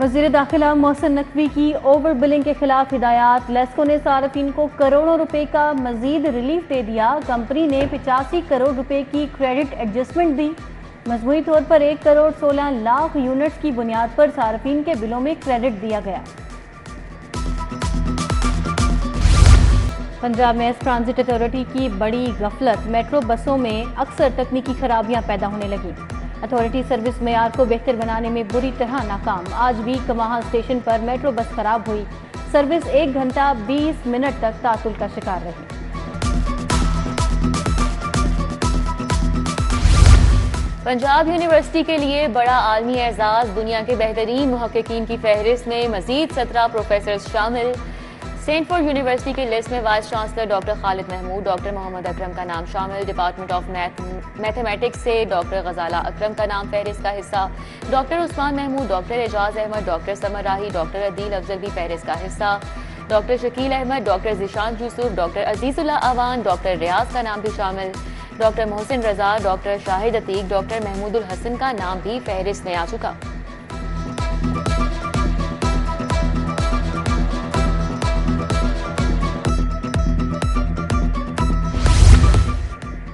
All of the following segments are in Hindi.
वज़ीर दाखिला मोहसिन नकवी की ओवर बिलिंग के खिलाफ हिदायत। लेस्को ने सार्फिन को करोड़ों रुपए का मजीद रिलीफ दे दिया। कंपनी ने 85 करोड़ रुपए की क्रेडिट एडजस्टमेंट दी। मजमूई तौर पर 1 करोड़ 16 लाख यूनिट्स की बुनियाद पर सार्फिन के बिलों में क्रेडिट दिया गया। पंजाब में ट्रांजिट अथॉरिटी की बड़ी गफलत। मेट्रो बसों में अक्सर तकनीकी खराबियां पैदा होने लगी। अथॉरिटी सर्विस मेयार को बेहतर बनाने में बुरी तरह नाकाम। आज भी कमाहा स्टेशन पर मेट्रो बस खराब हुई। सर्विस 1 घंटा 20 मिनट तक तातुल का शिकार रही। पंजाब यूनिवर्सिटी के लिए बड़ा आलमी एजाज। दुनिया के बेहतरीन मुहक्किकीन की फहरिस्त में मजीद 17 प्रोफेसर शामिल। स्टैनफोर्ड यूनिवर्सिटी की लिस्ट में vice chancellor doctor Khalid Mahmood, doctor Mohammad Akram का नाम शामिल। डिपार्टमेंट ऑफ मैथमेटिक्स से डॉक्टर गजाला अकरम का नाम फहरिस्त का हिस्सा। Doctor Usman Mahmood, doctor Ejaz Ahmed, doctor Samar Rahi, doctor Adeel Afzal भी फहरिस्त का हिस्सा। Doctor Shakeel Ahmed, doctor Zeeshan Yousuf, doctor Azizullah Awan, doctor Riaz का नाम भी शामिल। डॉक्टर मोहसिन रजा, डॉक्टर शाहिद अतीक, डॉक्टर महमूदुल हसन का नाम भी फहरिस्त में आ चुका।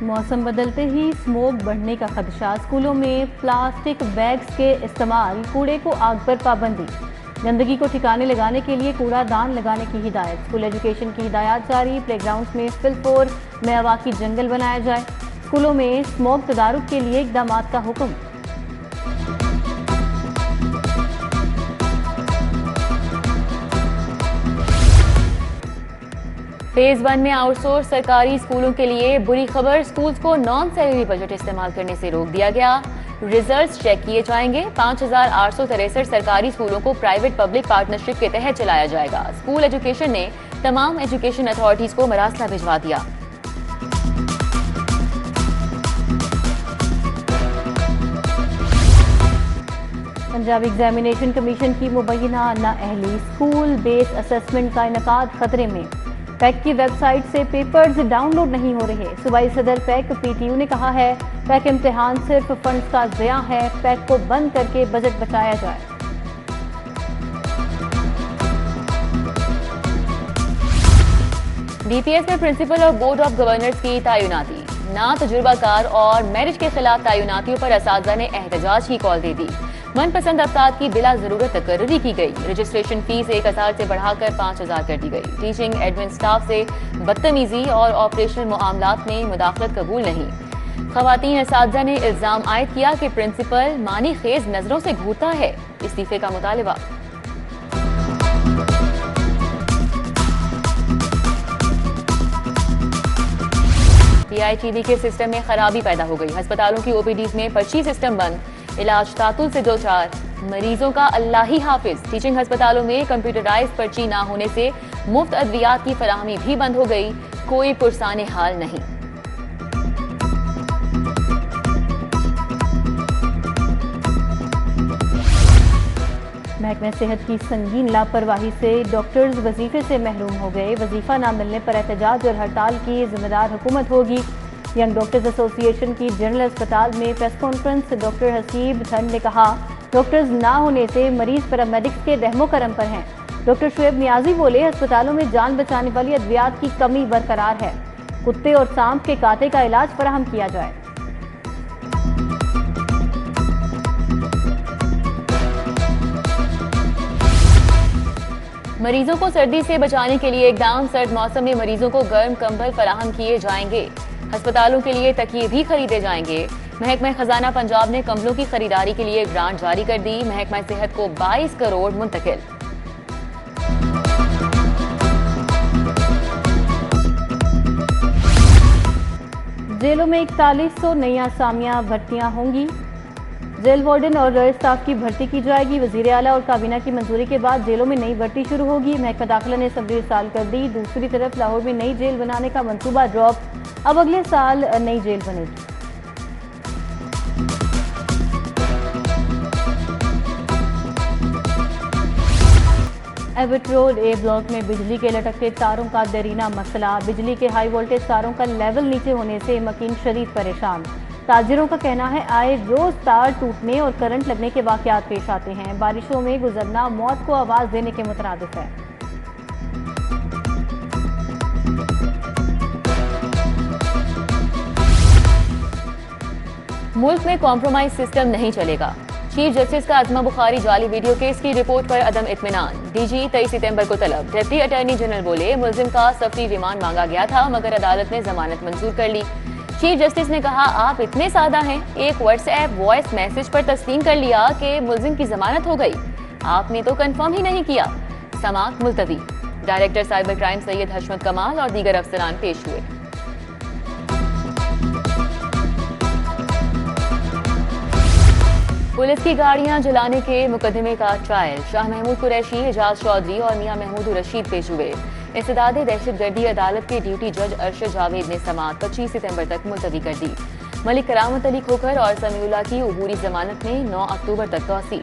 मौसम बदलते ही स्मोक बढ़ने का खदशा। स्कूलों में प्लास्टिक बैग्स के इस्तेमाल, कूड़े को आग पर पाबंदी। गंदगी को ठिकाने लगाने के लिए कूड़ादान लगाने की हिदायत। स्कूल एजुकेशन की हिदायत जारी। प्लेग्राउंड्स में फिलफोर मेवाकी जंगल बनाया जाए। स्कूलों में स्मोक तदारुक के लिए इक़दाम का हुक्म। फेज 1 में आउटसोर्स सरकारी स्कूलों के लिए बुरी खबर। स्कूल्स को नॉन सैलरी बजट इस्तेमाल करने से रोक दिया गया। रिजल्ट्स चेक किए जाएंगे। 5863 सरकारी स्कूलों को प्राइवेट पब्लिक पार्टनरशिप के तहत चलाया जाएगा। स्कूल एजुकेशन ने तमाम एजुकेशन अथॉरिटीज को मरासला भिजवा दिया। पंजाब एग्जामिनेशन कमीशन की मुबैना नाअहली। स्कूल बेस असेसमेंट का इनकाद खतरे में। पैक की वेबसाइट से पेपर्स डाउनलोड नहीं हो रहे। सूबाई सदर पैक PTU ने कहा है पैक इम्तिहान सिर्फ फंड्स का ज़िया है। पैक को बंद करके बजट बचाया जाए। DPS में प्रिंसिपल और बोर्ड ऑफ गवर्नर्स की तैनाती। ना तजुर्बाकार और मैरिज के खिलाफ तैनातियों पर असातिज़ा ने एहतजाज की कॉल दे दी। मनपसंद अफराद की बिला जरूरत तकर्री की गई। रजिस्ट्रेशन फीस 1000 से बढ़ाकर 5000 कर दी गई। टीचिंग एडमिन स्टाफ से बदतमीजी और ऑपरेशनल मामलात में मुदाखलत कबूल नहीं। खवातीन असातिज़ा ने इल्जाम आयद किया कि प्रिंसिपल मानी खेज नजरों से घूरता है। इस्तीफे का मुतालिबा। PITD के सिस्टम में खराबी पैदा हो गई। अस्पतालों की OPDs में पर्ची सिस्टम बंद। इलाज तातुल से 2-4 मरीजों का अल्लाह ही हाफिज। टीचिंग अस्पतालों में कंप्यूटराइज पर्ची ना होने से मुफ्त अद्वियात की फराहमी भी बंद हो गई। कोई पुरसाने हाल नहीं। महकमे सेहत की संगीन लापरवाही से डॉक्टर्स वजीफे से महरूम हो गए। वजीफा ना मिलने पर एहतजाज और हड़ताल की जिम्मेदार हुकूमत होगी। यंग डॉक्टर्स एसोसिएशन की जनरल अस्पताल में प्रेस कॉन्फ्रेंस। डॉक्टर हसीब ठंड ने कहा डॉक्टर्स ना होने से मरीज पैरामेडिक्स के रहमो करम पर हैं। डॉक्टर शुएब नियाजी बोले अस्पतालों में जान बचाने वाली अद्वियात की कमी बरकरार है। कुत्ते और सांप के कांटे का इलाज फराहम किया जाए। मरीजों को सर्दी से बचाने के लिए इकदाम। सर्द मौसम में मरीजों को गर्म कंबल फराहम किए जाएंगे। अस्पतालों के लिए तकिए भी खरीदे जाएंगे। महकमा खजाना पंजाब ने कंबलों की खरीदारी के लिए ग्रांट जारी कर दी। महकमा सेहत को 22 करोड़ मुंतकिल। जेलों में 4100 नई आसामियां भर्तियां होंगी। जेल वार्डन और स्टाफ की भर्ती की जाएगी। वजीर आला और काबीना की मंजूरी के बाद जेलों में नई भर्ती शुरू होगी। महकमा दाखिला ने असम्बली साल कर दी। दूसरी तरफ लाहौर में नई जेल बनाने का मंसूबा ड्रॉप। अब अगले साल नई जेल बनेगी। एबट रोड A ब्लॉक में बिजली के लटकते तारों का देरीना मसला। बिजली के हाई वोल्टेज तारों का लेवल नीचे होने से मकीन शदीद परेशान। ताजिरों का कहना है आए रोज तार टूटने और करंट लगने के वाकयात पेश आते हैं। बारिशों में गुजरना मौत को आवाज देने के मुतरादिफ है। मुल्क में कॉम्प्रोमाइज सिस्टम नहीं चलेगा। चीफ जस्टिस का अजमा बुखारी जाली वीडियो केस की रिपोर्ट पर अदम इत्मीनान। डीजी 23 सितंबर को तलब। डिप्टी अटॉर्नी जनरल बोले मुलजिम का सफरी रिमांड मांगा गया था मगर अदालत ने जमानत मंजूर कर ली। चीफ जस्टिस ने कहा आप इतने सादा हैं, एक व्हाट्सएप वॉइस मैसेज पर तस्लीम कर लिया कि मुलजिम की जमानत हो गई। आपने तो कंफर्म ही नहीं किया। समाअत मुलतवी। Director cyber crime Syed Hashmat Kamal और दीगर अफसरान पेश हुए। पुलिस की गाड़ियां जलाने के मुकदमे का ट्रायल। शाह महमूद कुरैशी, एजाज चौधरी और मियां महमूद रशीद पेश हुए। इस्तेदाद दहशतगर्दी अदालत के ड्यूटी जज अरशद जावेद ने समाअत 25 सितंबर तक मुलतवी कर दी। मलिक करामत अली खोखर और समीउल्लाह की उबूरी जमानत में 9 अक्टूबर तक तौसी।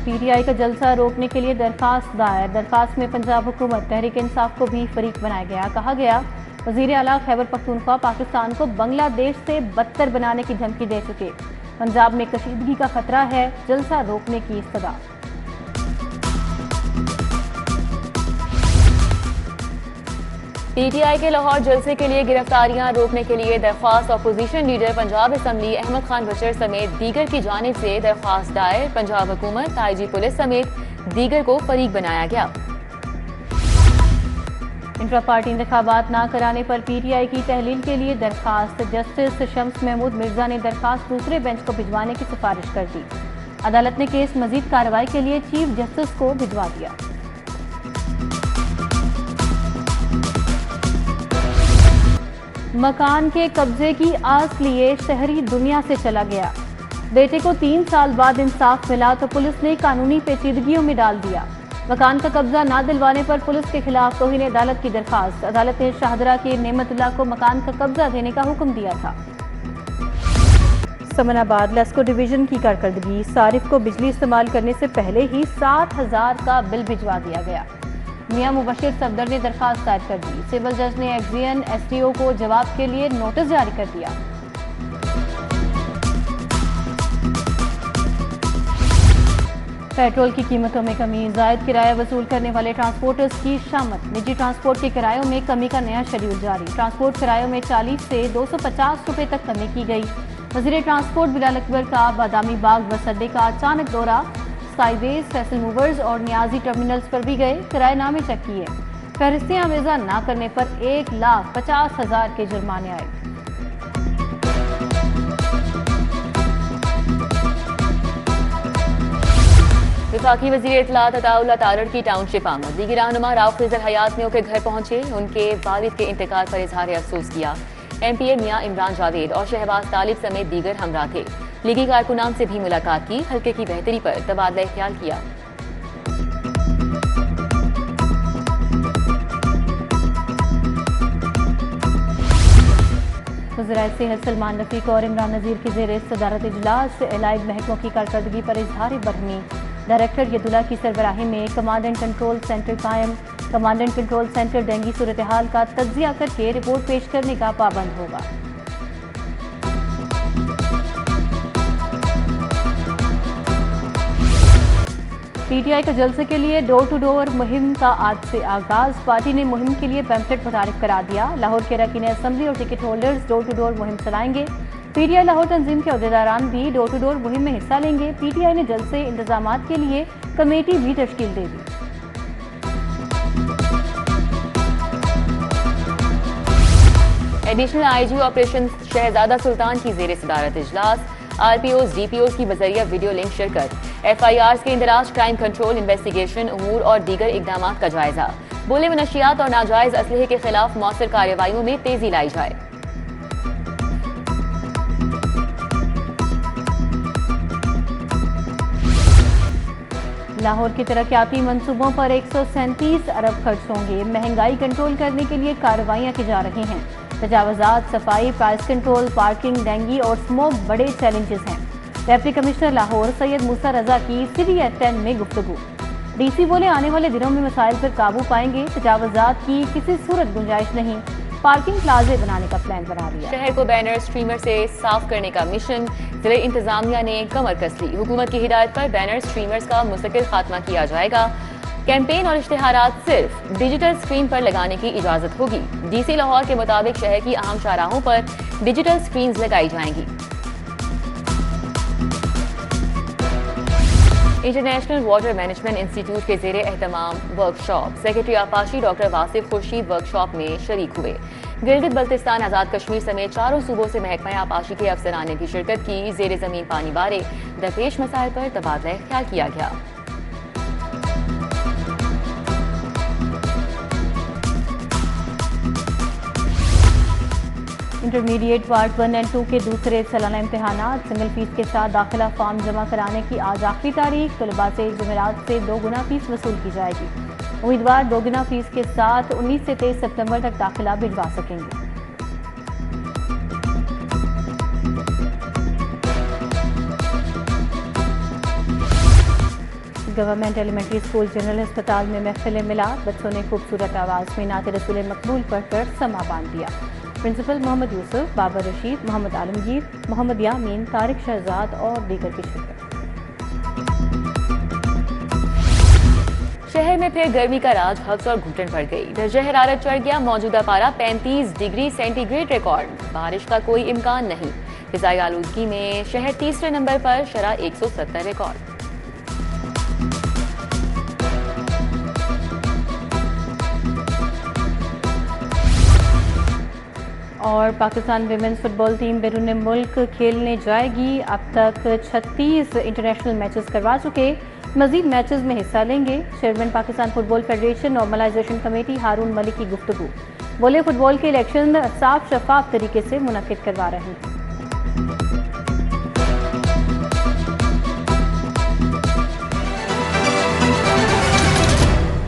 पीटीआई का जलसा रोकने के लिए दरखास्त दायर। दरखास्त में पंजाब हुकूमत, तहरीक इंसाफ को भी फरीक बनाया गया। कहा गया वजीर आला खैबर पख्तूनख्वा पाकिस्तान को बांग्लादेश से बदतर बनाने की धमकी दे चुके। पंजाब में कशीदगी का खतरा है, जलसा रोकने की इस्तदा। पीटीआई के लाहौर जलसे के लिए गिरफ्तारियां रोकने के लिए दरख्वास्त। Opposition leader Punjab assembly Ahmad Khan Bachar समेत दीगर की जानिब से दरख्वास्त दायर। पंजाब हुकूमत, आईजी पुलिस समेत दीगर को फरीक बनाया गया। इंट्रा पार्टी इंतखाबात ना कराने पर पीटीआई की तहलील के लिए दरखास्त। जस्टिस शम्स महमूद मिर्जा ने दरखास्त दूसरे बेंच को भिजवाने की सिफारिश कर दी। अदालत ने केस मजीद कार्रवाई के लिए चीफ जस्टिस को भिजवा दिया। मकान के कब्जे की आस लिए शहरी दुनिया से चला गया। बेटे को 3 साल बाद इंसाफ मिला तो पुलिस ने कानूनी पेचीदगियों में डाल दिया। मकान का कब्जा ना दिलवाने पर पुलिस के खिलाफ तौहीन अदालत की दरखास्त। अदालत ने शाहदरा के नेमतुल्लाह को मकान का कब्जा देने का हुक्म दिया था। समनाबाद लेस्को डिवीजन की कारकर्दगी। सारिफ को बिजली इस्तेमाल करने से पहले ही 7,000 का बिल भिजवा दिया गया। मियां मुबशिर सफदर ने दरखास्त दायर कर दी। सिविल जज ने एक्जियन एसडीओ को जवाब के लिए नोटिस जारी कर दिया। पेट्रोल की कीमतों में कमी। जायद किराया वसूल करने वाले ट्रांसपोर्टर्स की शामत। निजी ट्रांसपोर्ट के किरायों में कमी का नया शेड्यूल जारी। ट्रांसपोर्ट किरायों में 40 से 250 रुपए तक कमी की गई। वजीर ट्रांसपोर्ट बिलाल अकबर का बादामी बाग बस अड्डे का अचानक दौरा। स्काईवेज, फैसल मूवर्स और नियाजी टर्मिनल्स पर भी गए, किराएनामे चेक किए। फहरिस्तें आवेजा न करने पर 1,50,000 के जुर्माने आए। वफाकी वज़ीर इत्तलात अताउल्लाह तारड़ की टाउनशिप आमद। दीगर रहनुमा राव खिज़र हयातमियों के घर पहुंचे, उनके वालिद के इंतकाल पर इजहार अफसोस किया। एमपीए मियां इमरान जावेद और शहबाज तालिब समेत दीगर हमरा थे। लीगी कारकुनान से भी मुलाकात की, हल्के की बेहतरी पर तबादला ख्याल किया। वज़ीर सेहत सलमान रफीक और इमरान नज़ीर की ज़ेर सदारत इजलास। एलाइड महकमों की कारकर्दगी पर इजहार बरहमी। डायरेक्टर यदुल्ला की सरबराही में कमांड एंड कंट्रोल सेंटर कायम। Command and control centre dengue सूरत हाल का तज्जिया करके रिपोर्ट पेश करने का पाबंद होगा। पीटीआई का जलसे के लिए डोर टू डोर मुहिम का आज से आगाज। पार्टी ने मुहिम के लिए पैम्फलेट मुतारिफ करा दिया। लाहौर के अरकान असेंबली और ticket holders door to door मुहिम चलाएंगे। पीटीआई लाहौर तंजीम के अहदेदारान भी डोर टू डोर मुहिम में हिस्सा लेंगे। पीटीआई ने जलसे इंतजामात के लिए कमेटी भी तश्कील दे दी। एडिशनल आईजी ऑपरेशन शहजादा सुल्तान की ज़ेर सदारत इजलास। आरपीओज डीपीओज की बजरिया वीडियो लिंक शिरकत। एफआईआर्स के इंदराज, क्राइम कंट्रोल, इन्वेस्टिगेशन उमूर और दीगर इकदाम का जायजा। बोले मनशियात और नाजायज असलहे के खिलाफ मौसर कार्रवाइयों में तेजी लाई जाए। लाहौर के तरक्याती मंसूबों पर 137 अरब खर्च होंगे। महंगाई कंट्रोल करने के लिए कार्रवाइयां की जा रही हैं। तजावजात, सफाई, प्राइस कंट्रोल, पार्किंग, डेंगी और स्मोक बड़े चैलेंजेस हैं। डिप्टी कमिश्नर लाहौर सैयद मूसा रजा की सिटी एट 10 में गुफ्तगू। डीसी बोले आने वाले दिनों में मसाइल पर काबू पाएंगे, तजावुजात की किसी सूरत गुंजाइश नहीं, पार्किंग प्लाजे बनाने का प्लान बना लिया। शहर को बैनर स्ट्रीमर से साफ करने का मिशन, जिले इंतजामिया ने कमर कस ली। हुकूमत की हिदायत पर बैनर स्ट्रीमर्स का मुस्तकिल खात्मा किया जाएगा। कैंपेन और इश्तिहारात सिर्फ डिजिटल स्क्रीन पर लगाने की इजाजत होगी। डीसी लाहौर के मुताबिक शहर की अहम शाहराहों पर डिजिटल स्क्रीन लगाई जाएंगी। इंटरनेशनल वाटर मैनेजमेंट इंस्टीट्यूट के ज़ेरे एहतमाम वर्कशॉप सेक्रेटरी आपाशी डॉक्टर वासिफ खुर्शीद वर्कशॉप में शरीक हुए। गिलगित बल्तिस्तान, आज़ाद कश्मीर समेत चारों सूबों से महकमा आपाशी के अफसरान ने भी शिरकत की। ज़ेरे ज़मीन पानी बारे दरपेश मसाइल पर तबादला ख्याल किया गया। इंटरमीडिएट पार्ट 1 और 2 के दूसरे सालाना इम्तहानात सिंगल फीस के साथ दाखिला फॉर्म जमा कराने की आज आखिरी तारीख। तलबा से जुमेरात से 2 गुना फीस वसूल की जाएगी। उम्मीदवार 2 गुना फीस के साथ 19 से 23 सितंबर तक दाखिला भिजवा सकेंगे। गवर्नमेंट एलिमेंट्री स्कूल जनरल अस्पताल में महफिल मिलाद, बच्चों ने खूबसूरत आवाज़ में नात रसूल मकबूल पढ़कर समा बांध दिया। प्रिंसिपल मोहम्मद यूसुफ, बाबर रशीद, मोहम्मद आलमगीर, मोहम्मद यामीन, तारिक शहजाद और दीगर की शिरकत। शहर में फिर गर्मी का राज हफ्स और घुटन पड़ गई। दर्जा हरारत चढ़ गया। मौजूदा पारा 35 डिग्री सेंटीग्रेड रिकॉर्ड। बारिश का कोई इम्कान नहीं। फिजाई आलूदगी में शहर तीसरे नंबर पर, शरह 170 रिकॉर्ड। और पाकिस्तान विमेंस फुटबॉल टीम बैरून मुल्क खेलने जाएगी। अब तक 36 इंटरनेशनल मैचेस करवा चुके, मजीद मैचेस में हिस्सा लेंगे। Chairman Pakistan football federation normalisation committee Haroon Malik की गुफ्तगू, बोले फुटबॉल के इलेक्शन साफ शफाफ तरीके से मुनक्किद करवा रहे हैं।